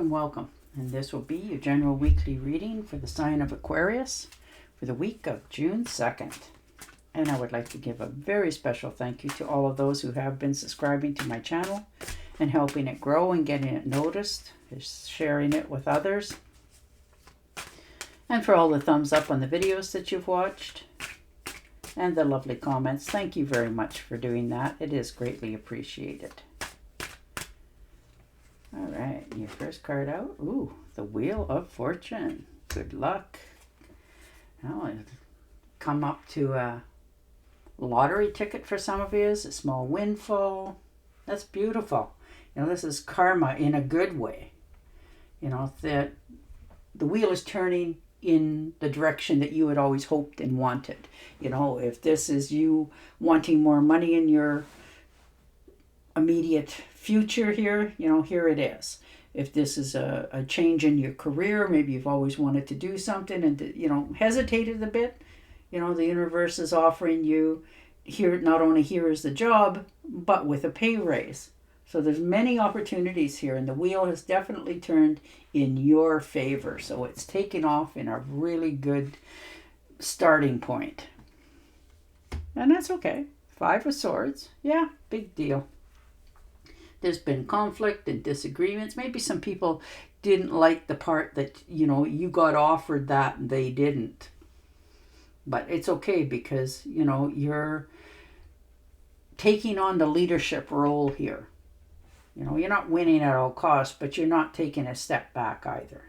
and welcome. And this will be your general weekly reading for the sign of Aquarius for the week of June 2nd. And I would like to give a very special thank you to all of those who have been subscribing to my channel and helping it grow and getting it noticed, sharing it with others. And for all the thumbs up on the videos that you've watched and the lovely comments. Thank you very much for doing that. It is greatly appreciated. All right, your first card out. Ooh, the Wheel of Fortune. Good luck. Now, it'll come up to a lottery ticket for some of you, a small windfall. That's beautiful. You know, this is karma in a good way. You know, that the wheel is turning in the direction that you had always hoped and wanted. You know, if this is you wanting more money in your immediate future here, you know, here it is. If this is a change in your career, maybe you've always wanted to do something and, you know, hesitated a bit, you know, the universe is offering you here, not only here is the job, but with a pay raise. So there's many opportunities here, and the wheel has definitely turned in your favor. So it's taken off in a really good starting point. And that's okay. 5 of Swords. Yeah, big deal. There's been conflict and disagreements. Maybe some people didn't like the part that, you know, you got offered that and they didn't. But it's okay because, you know, you're taking on the leadership role here. You know, you're not winning at all costs, but you're not taking a step back either.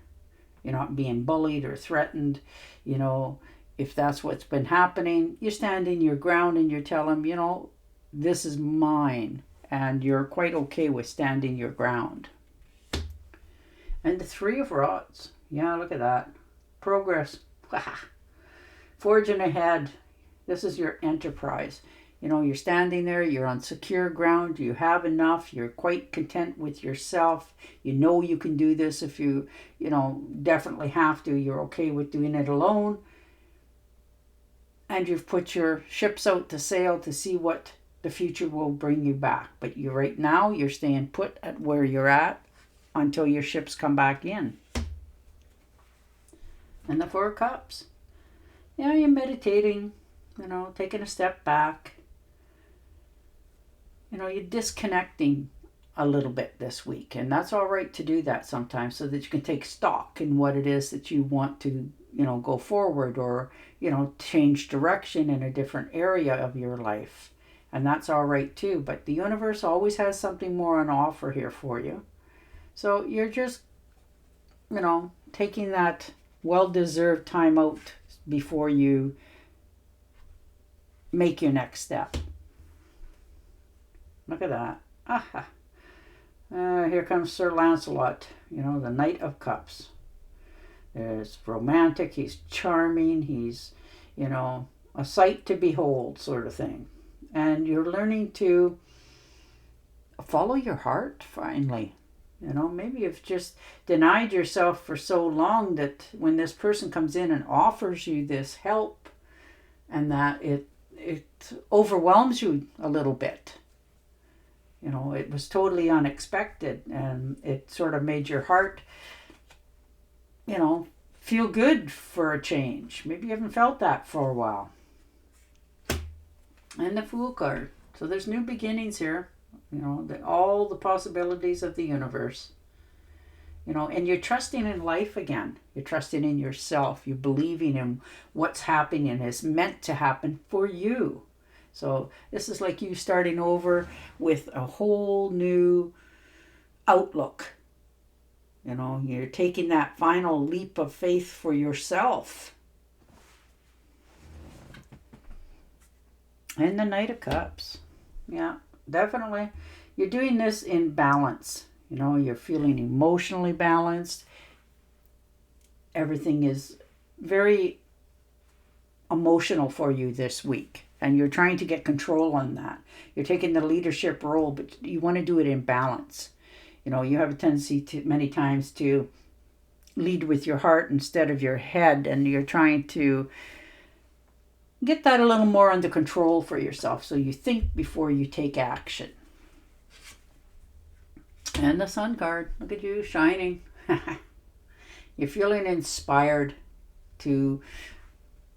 You're not being bullied or threatened. You know, if that's what's been happening, you're standing your ground and you're telling them, you know, this is mine. And you're quite okay with standing your ground. And the 3 of Rods. Yeah, look at that. Progress. Forging ahead. This is your enterprise. You know, you're standing there. You're on secure ground. You have enough. You're quite content with yourself. You know you can do this if you know, definitely have to. You're okay with doing it alone. And you've put your ships out to sail to see what the future will bring you back. But you right now, you're staying put at where you're at until your ships come back in. And the 4 of Cups. Yeah, you're meditating, you know, taking a step back. You know, you're disconnecting a little bit this week. And that's all right to do that sometimes so that you can take stock in what it is that you want to, you know, go forward or, you know, change direction in a different area of your life. And that's all right too. But the universe always has something more on offer here for you. So you're just, you know, taking that well-deserved time out before you make your next step. Look at that. Aha. Here comes Sir Lancelot, you know, the Knight of Cups. There's romantic, he's charming, he's, you know, a sight to behold sort of thing. And you're learning to follow your heart, finally. You know, maybe you've just denied yourself for so long that when this person comes in and offers you this help and that it overwhelms you a little bit. You know, it was totally unexpected and it sort of made your heart, you know, feel good for a change. Maybe you haven't felt that for a while. And the Fool card. So there's new beginnings here. You know, all the possibilities of the universe. You know, and you're trusting in life again. You're trusting in yourself. You're believing in what's happening is meant to happen for you. So this is like you starting over with a whole new outlook. You know, you're taking that final leap of faith for yourself. And the Knight of Cups. Yeah, definitely. You're doing this in balance. You know, you're feeling emotionally balanced. Everything is very emotional for you this week. And you're trying to get control on that. You're taking the leadership role, but you want to do it in balance. You know, you have a tendency to many times to lead with your heart instead of your head. And you're trying to get that a little more under control for yourself so you think before you take action. And the Sun card, look at you shining. You're feeling inspired to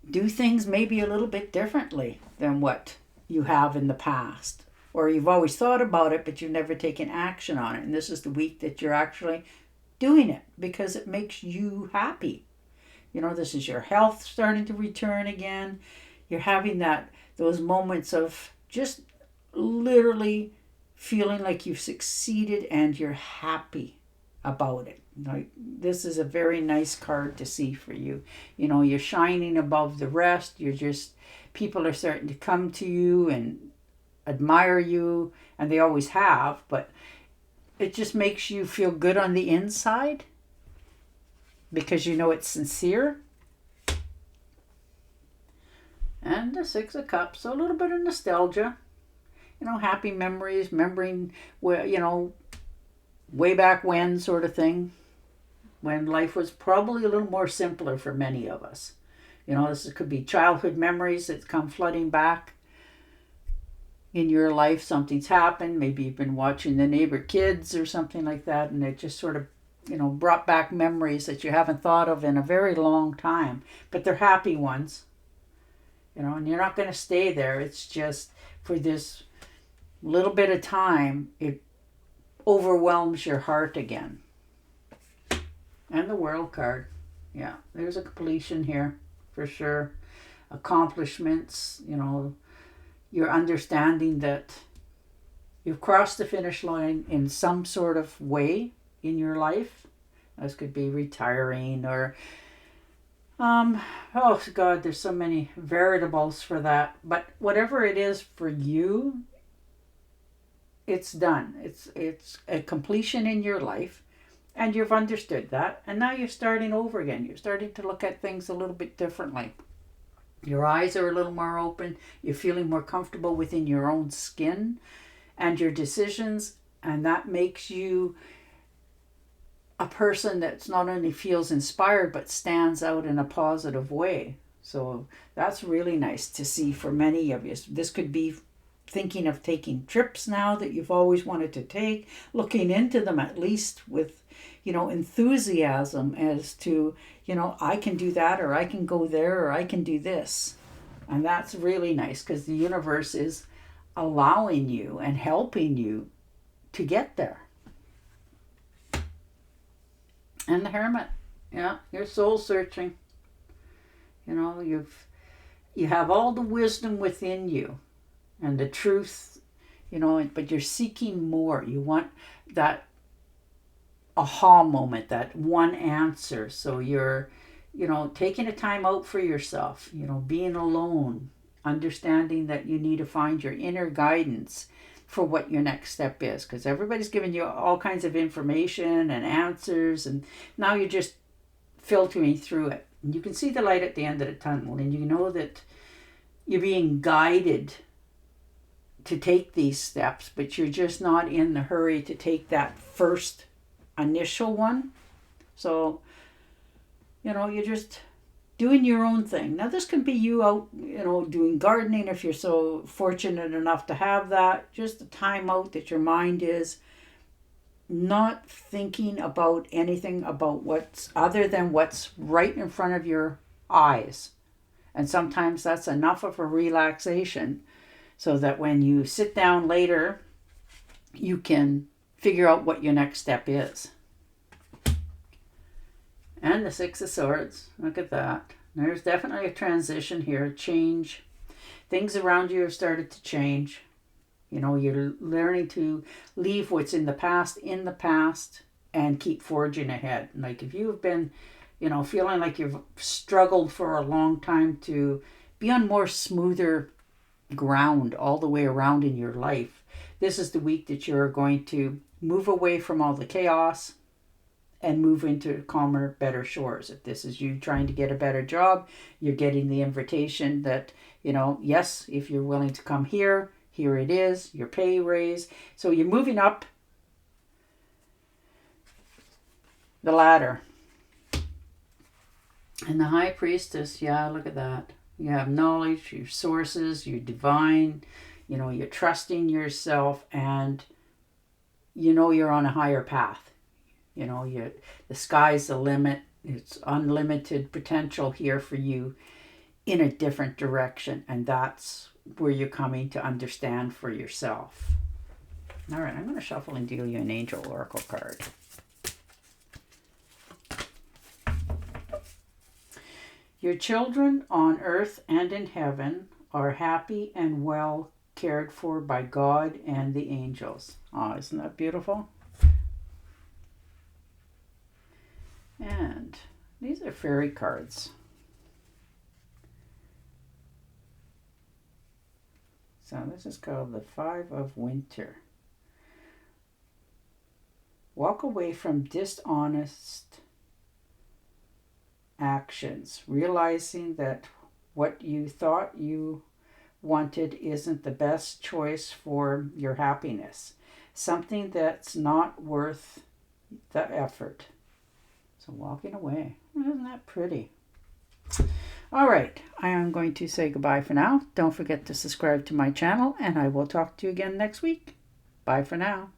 do things maybe a little bit differently than what you have in the past. Or you've always thought about it, but you've never taken action on it. And this is the week that you're actually doing it because it makes you happy. You know, this is your health starting to return again. You're having those moments of just literally feeling like you've succeeded and you're happy about it. Like, this is a very nice card to see for you. You know, you're shining above the rest. People are starting to come to you and admire you, and they always have, but it just makes you feel good on the inside because you know it's sincere. And the Six of Cups, so a little bit of nostalgia. You know, happy memories, remembering where, you know, way back when sort of thing, when life was probably a little more simpler for many of us. You know, could be childhood memories that come flooding back in your life. Something's happened. Maybe you've been watching the neighbor kids or something like that, and it just sort of, you know, brought back memories that you haven't thought of in a very long time. But they're happy ones. You know, and you're not going to stay there. It's just for this little bit of time, it overwhelms your heart again. And the World card. Yeah, there's a completion here for sure. Accomplishments, you know, you're understanding that you've crossed the finish line in some sort of way in your life. This could be retiring or oh God, there's so many variables for that. But whatever it is for you, it's done. It's a completion in your life, and you've understood that, and now you're starting over again. You're starting to look at things a little bit differently. Your eyes are a little more open. You're feeling more comfortable within your own skin and your decisions, and that makes you a person that's not only feels inspired but stands out in a positive way. So that's really nice to see for many of you. This could be thinking of taking trips now that you've always wanted to take, looking into them at least with, you know, enthusiasm as to, you know, I can do that, or I can go there, or I can do this. And that's really nice because the universe is allowing you and helping you to get there. And the Hermit, yeah, you're soul searching. You know, you have all the wisdom within you and the truth, you know, but you're seeking more. You want that aha moment, that one answer. So you're, you know, taking a time out for yourself, you know, being alone, understanding that you need to find your inner guidance for what your next step is, because everybody's giving you all kinds of information and answers, and now you're just filtering through it. And you can see the light at the end of the tunnel, and you know that you're being guided to take these steps, but you're just not in the hurry to take that first initial one. So, you know, you're just doing your own thing. Now, this can be you out, you know, doing gardening if you're so fortunate enough to have that. Just a time out that your mind is not thinking about anything about what's other than what's right in front of your eyes. And sometimes that's enough of a relaxation so that when you sit down later, you can figure out what your next step is. And the Six of Swords. Look at that. There's definitely a transition here, a change. Things around you have started to change. You know, you're learning to leave what's in the past and keep forging ahead. Like if you've been, you know, feeling like you've struggled for a long time to be on more smoother ground all the way around in your life, this is the week that you're going to move away from all the chaos and move into calmer, better shores. If this is you trying to get a better job, you're getting the invitation that, you know, yes, if you're willing to come here, here it is, your pay raise. So you're moving up the ladder. And the High Priestess, yeah, look at that. You have knowledge, your sources, your divine, you know, you're trusting yourself, and you know you're on a higher path. You know, the sky's the limit. It's unlimited potential here for you in a different direction. And that's where you're coming to understand for yourself. All right, I'm going to shuffle and deal you an angel oracle card. Your children on earth and in heaven are happy and well cared for by God and the angels. Oh, isn't that beautiful? And these are fairy cards. So this is called the Five of Winter. Walk away from dishonest actions, realizing that what you thought you wanted isn't the best choice for your happiness. Something that's not worth the effort. So walking away. Isn't that pretty? All right, I am going to say goodbye for now. Don't forget to subscribe to my channel, and I will talk to you again next week. Bye for now.